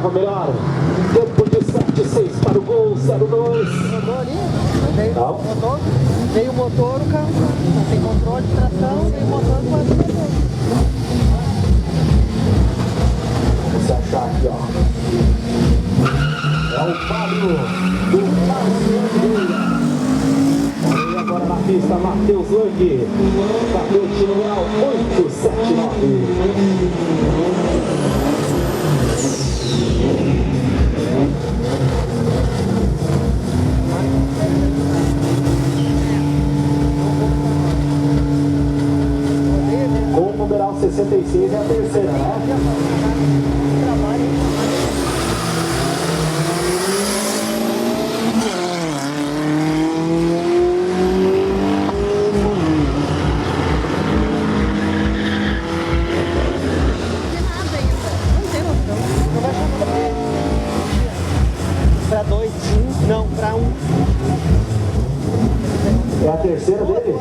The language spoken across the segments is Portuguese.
estava melhor. Tempo de 7,6 para o Gol 02. Rodou ali, veio o motor, o carro não tem controle de tração, veio o motor quase motor. Vamos achar aqui, ó. É o Fábio do Márcio Oliveira. E agora na pista, Matheus Lang. Bateu o tiro real 879. Com o numeral 66 é a terceira, né? Para dois, não, para um. É a terceira dele?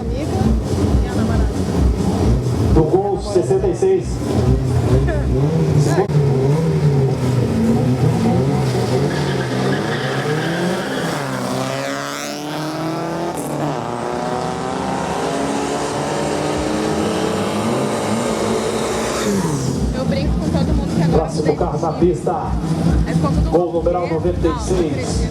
Do Gol 66. Eu brinco com todo mundo que agora Próximo carro na pista. é fogo do Gol numeral 96.